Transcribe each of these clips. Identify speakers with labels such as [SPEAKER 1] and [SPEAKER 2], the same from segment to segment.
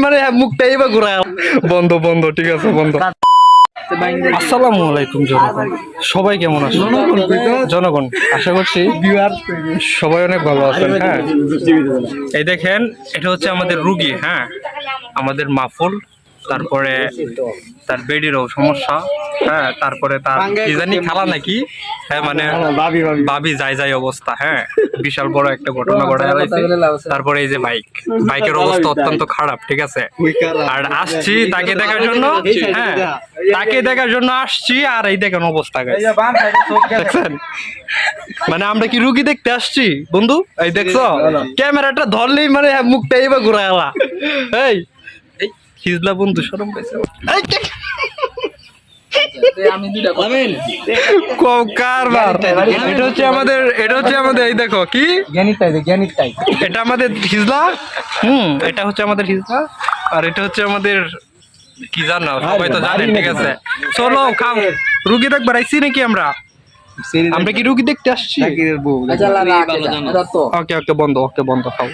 [SPEAKER 1] মানে মুখটাই বা ঘুরা বন্ধ বন্ধ ঠিক আছে বন্ধ। আসসালামু আলাইকুম জনগণ, সবাই কেমন আছেন? জনগণ আশা করছি সবাই অনেক ভালো আছেন। হ্যাঁ, এই দেখেন এটা হচ্ছে আমাদের রুগী। হ্যাঁ, আমাদের মাফুল, তারপরে তার বেডিরও সমস্যা। হ্যাঁ, তারপরে তার কি জানি খালা নাকি, হ্যাঁ মানে ভাবি যাই অবস্থা। হ্যাঁ, বিশাল বড় একটা ঘটনা ঘটে গেছে। তারপরে এই যে বাইকের অবস্থা অত্যন্ত খারাপ, ঠিক আছে। আর আসছি তাকে দেখার জন্য, হ্যাঁ তাকে দেখার জন্য আসছি। আর এই দেখেন অবস্থা দেখছেন, মানে আমরা কি রুগী দেখতে আসছি বন্ধু? এই দেখছো ক্যামেরাটা ধরলেই মানে মুখটা এইবার ঘুরা গেলা। এই হিজলা বন্ধু শরম পাইছে। এটা হচ্ছে আমাদের এই দেখো কি এটা আমাদের হিজলা। এটা হচ্ছে আমাদের হিজলা, আর এটা হচ্ছে আমাদের কি জানো সবাই তো জানেন, ঠিক আছে। চলো খাও, রুগী দেখবার আইছি নাকি আমরা কি রুগী দেখতে আসছি? ওকে ওকে বন্ধ, ওকে বন্ধ, খাও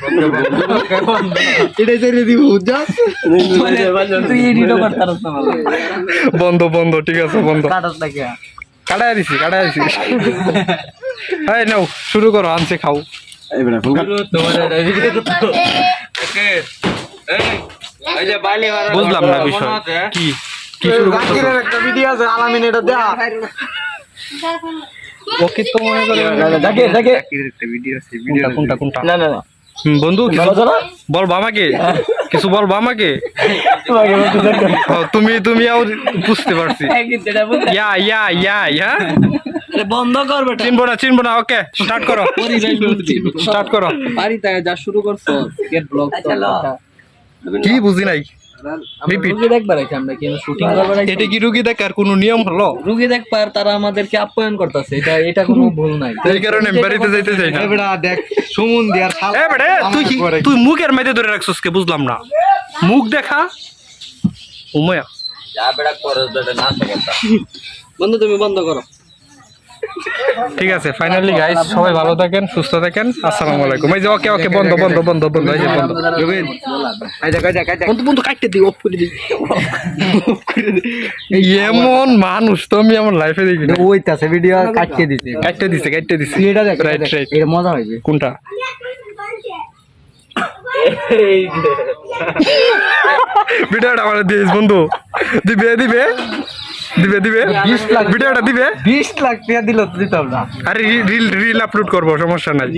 [SPEAKER 1] বন্ধ বন্ধ ঠিক আছে বন্ধ। কাটাই দিছি এই নাও শুরু করো, আনছে খাও। বুঝলাম না বিষয় কি কি শুরু করছো? একটা ভিডিও আছে আলামিন, এটা দেয়া ওকে তো মনে করে দেখে একটা ভিডিও আছে। কোনটা না বন্ধু বলবা আমাকে, কিছু বলবা আমাকে। তুমি বুঝতে পারছি। বন্ধ করবে, চিনবো না। ওকে স্টার্ট করো বাড়িতে যা শুরু করছো গেট ব্লগ। কি বুঝি নাই, এটা কি রুগী দেখার কোনো নিয়ম হলো?
[SPEAKER 2] রুগী দেখবার তারা আমাদেরকে আপ্যায়ন করতেছে, এটা কোনো ভুল নাই।
[SPEAKER 1] এই কারণে বাড়িতে যাইতে চাই না। দেখ সুমন দিয়ার তুই মুখের মধ্যে ধরে রাখছিস কে? বুঝলাম না, মুখ দেখা উময়া
[SPEAKER 2] বন্ধু তুমি বন্ধ করো।
[SPEAKER 1] ঠিক আছে, ফাইনালি গাইস সবাই ভালো থাকেন, সুস্থ থাকেন। আসসালামু আলাইকুম। এই যে ওকে বন্ধ এই যে বন্ধ বন্ধু কাটতে দিই, অফ করে দিই। এমন মানুষ তো আমি আমার লাইফে দেখি না।
[SPEAKER 2] ওইতাছে ভিডিও কাটতে দিছে
[SPEAKER 1] এটা দেখ, রাইট
[SPEAKER 2] এটা মজা হইবে।
[SPEAKER 1] কোনটা ভিডিওটা আমার দিস বন্ধু, দিবে 20 লাখ ভিডিওটা দিবে।
[SPEAKER 2] 20 লাখ টাকা দিল তো দিতাম না।
[SPEAKER 1] আরে রিল আপলোড করব, সমস্যা নাই।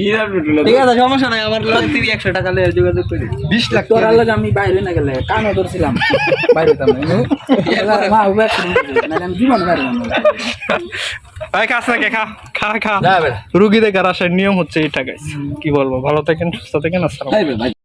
[SPEAKER 2] ঠিক আছে, সমস্যা নাই। আমার লগে 100 টাকা লয়ে যোগাযোগ করি।
[SPEAKER 1] 20 লাখ
[SPEAKER 2] তোর লগে আমি বাইরে না গেলে কানে ধরছিলাম, বাইরে তাম না। মা উবা না আমি জীবন বাইরে না।
[SPEAKER 1] ভাই কাছ থেকে খা রুগী দেখার আসার নিয়ম হচ্ছে এটা গাইস। কি বলবো, ভালো থাকেন, সুস্থ থাকেন। আসসালামু আলাইকুম।